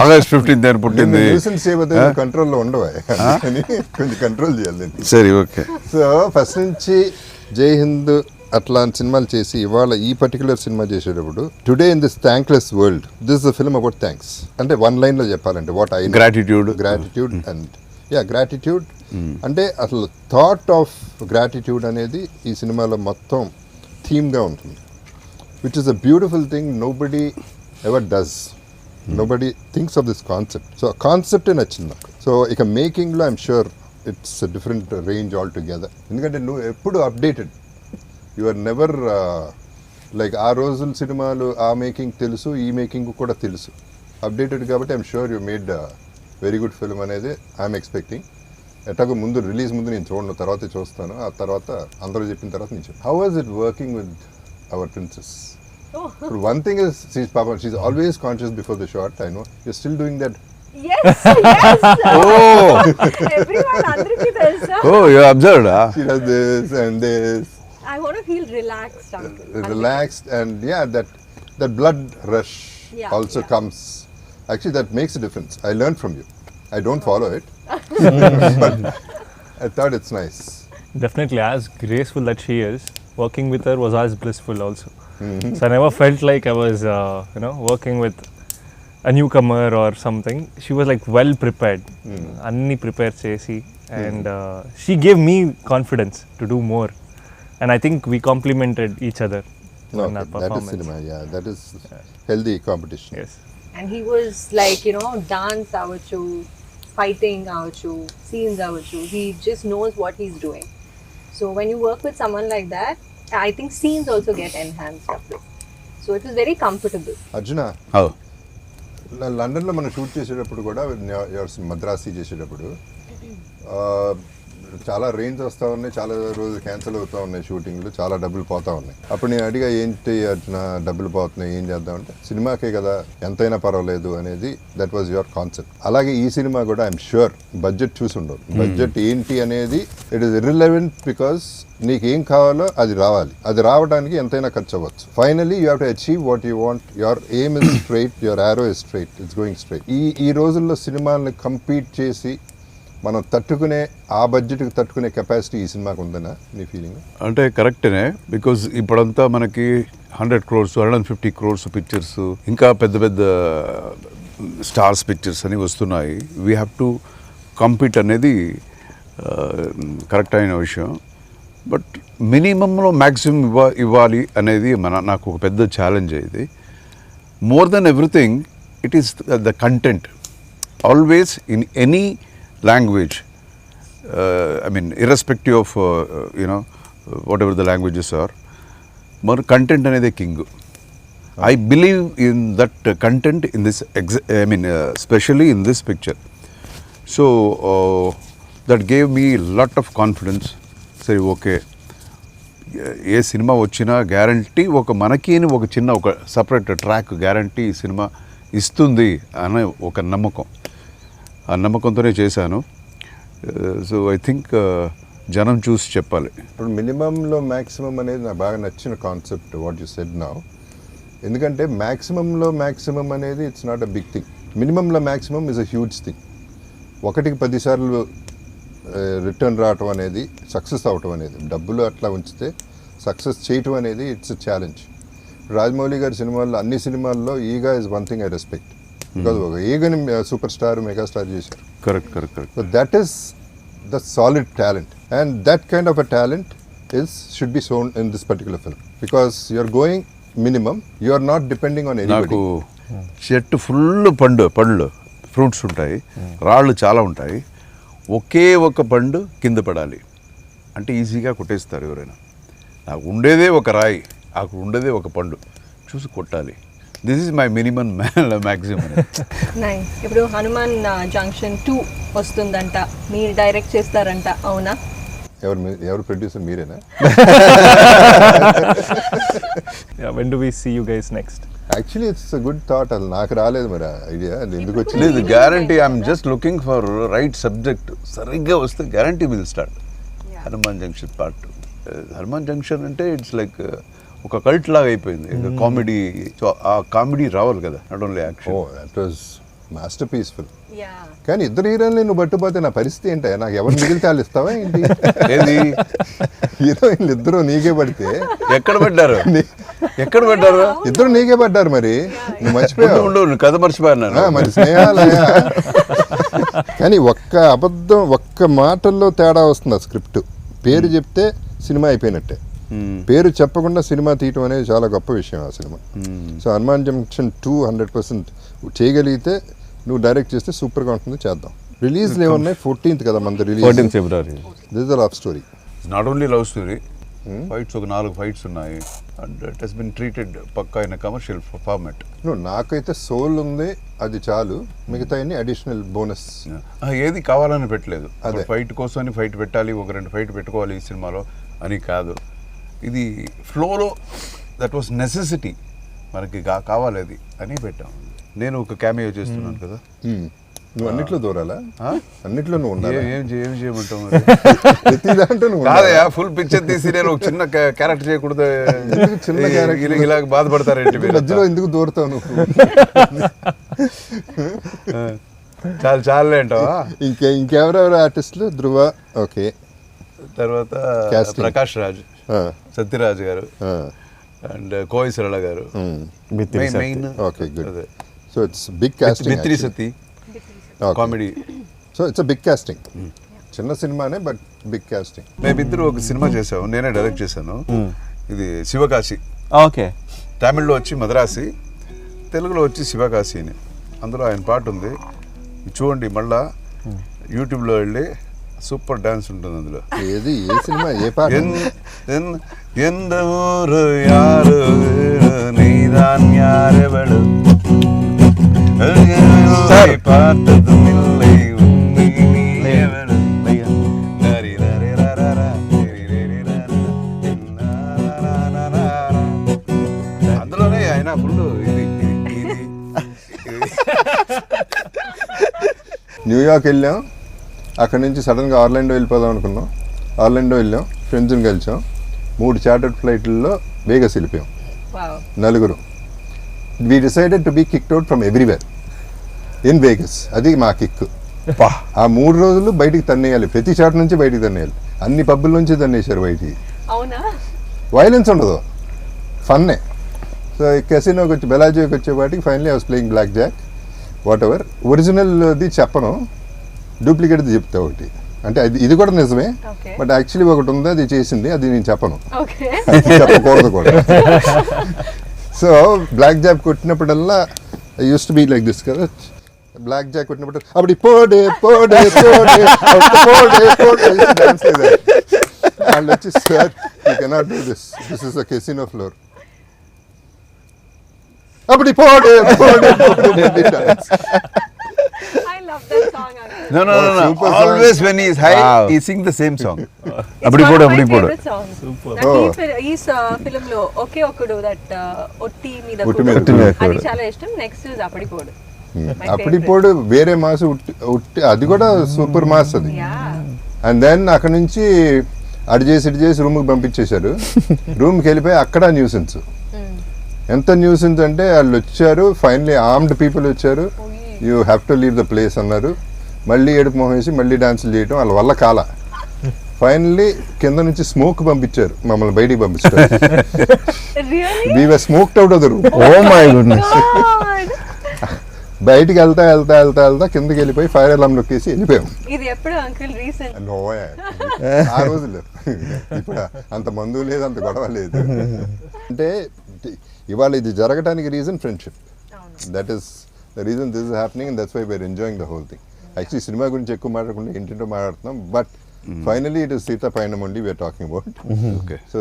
August 15 అని పుట్టింది. కంట్రోల్లో ఉండవా కొంచెం కంట్రోల్ చేయాలి. సరే, ఓకే. సో ఫస్ట్ నుంచి జై హింద్ అట్లాంటి సినిమాలు చేసి ఇవాళ ఈ పర్టికులర్ సినిమా చేసేటప్పుడు today in this thankless world this the film about thanks అంటే వన్ లైన్ లో చెప్పాలంటే what I gratitude and gratitude అంటే అసలు థాట్ ఆఫ్ గ్రాటిట్యూడ్ అనేది ఈ సినిమాలో మొత్తం థీమ్గా ఉంటుంది, which is a beautiful thing. Nobody ever does, nobody thinks of this concept. So ఆ కాన్సెప్టే నచ్చింది నాకు. సో ఇక మేకింగ్లో I'm sure it's different range altogether. ఎందుకంటే నువ్వు ఎప్పుడు updated, you are never like ఆ రోజుల సినిమాలు ఆ మేకింగ్ తెలుసు, ఈ మేకింగ్ కూడా తెలుసు, అప్డేటెడ్ కాబట్టి I'm sure you made very good film అనేది ఐఎమ్ ఎక్స్పెక్టింగ్. ఎట్లాగో ముందు రిలీజ్ ముందు నేను చూడను, తర్వాత చూస్తాను, ఆ తర్వాత అందరూ చెప్పిన తర్వాత నేను చెప్పాను. How was it working with our princess? ఇప్పుడు one thing is she is always conscious before the shot. I know you still doing that. Yes. Everyone అందరికీ తెలుసా? You observed, huh? She does this and this. I want to feel relaxed, uncle. Relaxed and that blood rush also comes. Actually, that makes a difference. I learned from you. I don't follow it, but I thought it's nice. Definitely, as graceful that she is, working with her was as blissful also. So I never felt like I was, working with a newcomer or something. She was like well prepared, anni prepare chesi, and she gave me confidence to do more. And I think we complemented each other in our performance. That is cinema, that is healthy competition. Yes. And he was like, dance avchu, fighting avchu, scenes avchu. He just knows what he's doing. So when you work with someone like that, I think scenes also get enhanced up to. So it was very comfortable. Arjuna, Oh. లండన్లో మనం shoot చేసేటప్పుడు కూడా మద్రాసి చేసేటప్పుడు చాలా range వస్తూ ఉన్నాయి, చాలా రోజులు క్యాన్సిల్ అవుతూ ఉన్నాయి షూటింగ్లు, చాలా డబ్బులు పోతూ ఉన్నాయి. అప్పుడు నేను అడిగా ఏంటి అర్జున డబ్బులు పోతున్నాయి ఏం చేద్దామంటే సినిమాకే కదా ఎంతైనా పర్వాలేదు అనేది. That was your concept. అలాగే ఈ సినిమా కూడా ఐఎమ్ షూర్ బడ్జెట్ చూసి ఉండవు. బడ్జెట్ ఏంటి అనేది ఇట్ ఈస్ ఇర్రిలెవెంట్ బికాస్ నీకు ఏం కావాలో అది రావాలి, అది రావడానికి ఎంతైనా ఖర్చు అవ్వచ్చు. Finally you have to achieve what you want. Your aim is straight, your arrow is straight, it's going straight. ఈ రోజుల్లో సినిమాల్ని కంపీట్ చేసి మనం తట్టుకునే ఆ బడ్జెట్కి తట్టుకునే కెపాసిటీ ఈ సినిమాకి ఉందనా నీ ఫీలింగ్? అంటే కరెక్టేనే, బికాజ్ ఇప్పుడంతా మనకి 100 crores 150 crores పిక్చర్స్, ఇంకా పెద్ద పెద్ద స్టార్స్ పిక్చర్స్ అని వస్తున్నాయి. వీ హ్యావ్ టు కంపీట్ అనేది కరెక్ట్ అయిన విషయం. బట్ మినిమంలో మ్యాక్సిమం ఇవ్వాలి అనేది నాకు ఒక పెద్ద ఛాలెంజ్. ఇది more than everything it is the content. Always in any language, I mean irrespective of whatever the languages are, more content anede king. I believe in that content in this especially in this picture. So that gave me a lot of confidence. Say okay, A cinema వచ్చినా guarantee మనకి ఒక చిన్న ఒక separate track guarantee cinema ఇస్తుంది అనే ఒక నమ్మకం. ఆ నమ్మకంతోనే చేశాను. సో ఐ థింక్ జనం చూసి చెప్పాలి. ఇప్పుడు మినిమంలో మ్యాక్సిమం అనేది నాకు బాగా నచ్చిన concept what you said now. ఎందుకంటే మ్యాక్సిమంలో మ్యాక్సిమం అనేది it's not a big thing. మినిమంలో maximum is a huge thing. 1-10 సార్లు రిటర్న్ రావటం అనేది, సక్సెస్ అవటం అనేది, డబ్బులు అట్లా ఉంచితే సక్సెస్ చేయటం అనేది ఇట్స్ అ ఛాలెంజ్. రాజమౌళి గారి సినిమాల్లో అన్ని సినిమాల్లో Eega is one thing I respect. Because ఒక ఈగని సూపర్ స్టార్ మెగాస్టార్ చేశారు. Correct. So that is the solid talent and that kind of a talent should be shown in this particular film because you are going minimum, you are not depending on anybody. నాకు చెట్టు full పండ్లు fruits ఉంటాయి, రాళ్ళు చాలా ఉంటాయి, ఒకే ఒక పండు కింద పడాలి అంటే ఈజీగా కొట్టేస్తారు ఎవరైనా. నాకు ఉండేదే ఒక రాయి, నాకు ఉండేదే ఒక పండు, చూసి కొట్టాలి. This is my minimum maximum. Nice. ఇప్పుడు హనుమాన్ జంక్షన్ 2 వస్తుందంట, మీరు డైరెక్ట్ చేస్తారంట, అవునా? ఎవరు ప్రొడ్యూసర్ మీరేనా? When do we see you guys next? Actually it's a good thought. అది నాకు రాలేదు మరి ఐడియా, అది ఎందుకు వచ్చింది? లేదు, guarantee I'm just looking for right subject. సరిగ్గా వస్తే guarantee will start. Hanuman Junction part 2. Hanuman Junction అంటే ఇట్స్ లైక్ ఒక కల్ట్ లాగా అయిపోయింది. ఇంకా కామెడీ, ఆ కామెడీ రావాలి కదా, నాట్ ఓన్లీ ఓ action. That was master peaceful. Yeah. కానీ ఇద్దరు హీరోయిన్లు నువ్వు పట్టుపోతే నా పరిస్థితి ఏంటి? నాకు ఎవరు మిగిలితే వాళ్ళు ఇస్తావా ఏంటి? ఏది హీరోయిన్లు ఇద్దరు నీకే పడితే ఎక్కడ పడ్డారు, ఎక్కడ పడ్డారు? ఇద్దరు నీకే పడ్డారు మరి, నువ్వు మర్చిపోయావు. ఉండు, నువ్వు కథ మర్చిపోయాను. మరి స్నేహాలయ. కానీ ఒక్క అబద్ధం, ఒక్క మాటల్లో తేడా వస్తుంది ఆ స్క్రిప్ట్. పేరు చెప్తే సినిమా అయిపోయినట్టే, పేరు చెప్పకుండా సినిమా తీయటం అనేది చాలా గొప్ప విషయం ఆ సినిమా. సో హనుమాన్ జంక్షన్ 2 100% చేయగలిగితే, నువ్వు డైరెక్ట్ చేస్తే సూపర్గా ఉంటుంది, చేద్దాం. రిలీజ్లు ఏమున్నాయి? 14th కదా మనది release. 14th February. This is the love story. Not only love story, fights ఒక 4 ఫైట్స్ ఉన్నాయి. And it has been treated పక్కా ఇన్ కమర్షియల్ ఫార్మాట్. నాకైతే సోల్ ఉంది, అది చాలు. మిగతా అడిషనల్ బోనస్. ఏది కావాలని పెట్టలేదు. అదే. ఫైట్ కోసం అని ఫైట్ పెట్టాలి, ఒక 2 ఫైట్ పెట్టుకోవాలి ఈ సినిమాలో అని కాదు. ఇది ఫ్లోలో దట్ వాస్ నెసెసిటీ, మనకి కావాలి అది అని పెట్టాం. నేను ఒక క్యామియో చేస్తున్నాను కదా. నువ్వు అన్నిట్లో దూరాలా? ఆ? అన్నిట్లో నువ్వు ఉండాలా? ఏం చేయమంటావు మరి? ప్రతి దాంట్లో నువ్వు ఉండాలా? కాదయా, ఫుల్ పిక్చర్ తీసి నేను ఒక చిన్న క్యారెక్టర్ చేయకూడదు. ఎందుకు చిన్న character? ఇలా బాధపడతారేంటి మీరు? మధ్యలో ఎందుకు దూరుతావు నువ్వు? చాలే అంటావా? ఇంకెవరెవరు ఆర్టిస్టులు? ధృవ, ఓకే. తర్వాత Casting. Prakash Raj, Sathyaraj garu, and Kovai Sarala garu. Main okay, good. So it's big casting. మిత్రి సతీ comedy. So it's big casting. చిన్న సినిమానే, బట్ బిగ్ కాస్టింగ్. మేమిద్దరు ఒక సినిమా చేసాము, నేనే డైరెక్ట్ చేశాను. ఇది శివకాశి. ఓకే. తమిళ్లో వచ్చి మద్రాసి, తెలుగులో వచ్చి శివకాశి అని. అందులో ఆయన పాట ఉంది, చూడండి. మళ్ళా యూట్యూబ్లో వెళ్ళి సూపర్ డాన్స్ ఉంటుంది అందులో. ఏది, ఏ సినిమా, ఏ పాట? எந்த ஊரு யாரு நீதான் யாரெவளு பார்த்ததும் இல்லை உண்மை நீயவளு. అందులోనే ఆయన ఫుల్ ఇది న్యూయార్క్ వెళ్ళాం, అక్కడ నుంచి సడన్గా ఆర్లాండో వెళ్ళిపోదాం అనుకున్నాం. ఆర్లాండో వెళ్ళాం, ఫ్రెండ్స్ని కలిసాం. 3 చార్టర్డ్ ఫ్లైట్లలో వేగస్ వెళ్ళిపోయాం, Wow. నలుగురు. We decided to be kicked out from everywhere in Vegas. అది మా కిక్. ఆ 3 రోజులు బయటికి తన్నేయాలి, ప్రతి చాట్ నుంచి బయటికి తన్నేయాలి. అన్ని పబ్బుల నుంచి తన్నేశారు బయటికి. అవునా? వైలెన్స్ ఉండదు, ఫన్నే. సో కెసినోకి వచ్చి, బెలాజియోకి వచ్చేపాటికి finally I was playing black jack. Whatever. ఒరిజినల్ది చెప్పను, డూప్లికేట్ది చెప్తా ఒకటి. అంటే ఇది కూడా నిజమే, Okay. బట్ యాక్చువల్లీ ఒకటి ఉంది, అది చేసింది, అది నేను చెప్పను, Okay. చెప్పకూడదు కూడా. సో బ్లాక్ జాక్ కొట్టినప్పుడల్లా I used to be like this కదా. బ్లాక్ జాక్ కొట్టినప్పుడు అప్పుడు పోడే పోడే పోడే పోడే పోడే డాన్స్ చేయాలి. వాళ్ళు వచ్చి, sir you cannot do this, this is a casino floor. అప్పుడు పోడే పోడే పోడే dance. I love that song. Uncle. No. Super song. Always when he is high, Wow. he sing the same song. It's Abdi one podu, of my abdi podu. favorite songs. Super. నాకు Oh. ఈ film లో ఒకే ఒకడు that ఒట్టి మీద ఒట్టి కూడు. మీద కూడు. అది చాలా ఇష్టం. నెక్స్ట్ ఇస్ అప్పటి పోడు. My అప్పుడు favorite. ఇప్పుడు వేరే మాస్ ఉట్టి, అది కూడా సూపర్ మాస్ అది. Yeah. అండ్ దెన్ అక్కడ నుంచి అటు చేసి రూమ్కి పంపించేశారు. రూమ్కి వెళ్ళిపోయి అక్కడ న్యూసెన్స్. ఎంత న్యూసెన్స్ అంటే వాళ్ళు వచ్చారు, ఫైనలీ ఆర్మ్డ్ పీపుల్ వచ్చారు, you have to leave the place అన్నారు. మళ్ళీ ఏడుపు మొహం వేసి మళ్ళీ డాన్సులు చేయడం వాళ్ళ వల్ల కాల. ఫైనల్లీ కింద నుంచి స్మోక్ పంపించారు, మమ్మల్ని బయటికి పంపించారు. Really? We were smoked out of the room. Oh my goodness. God. బయటికి వెళ్తా కిందకి వెళ్ళిపోయి ఫైర్ అలారం నొక్కేసి వెళ్ళిపోయాం. ఇది ఎప్పుడు అంకుల్ రీసెంట్? ఆ రోజులు ఇప్పుడు అంత మందు లేదు, అంత గొడవ లేదు. అంటే ఇవాళ ఇది జరగడానికి reason friendship. That is the reason this is happening, and that's why we're enjoying the whole thing. Actually సినిమా గురించి ఎక్కువ మాట్లాడకుండా ఇంటింటో మాట్లాడుతున్నాం, but finally it is Sita పైన only we're talking about. Okay. So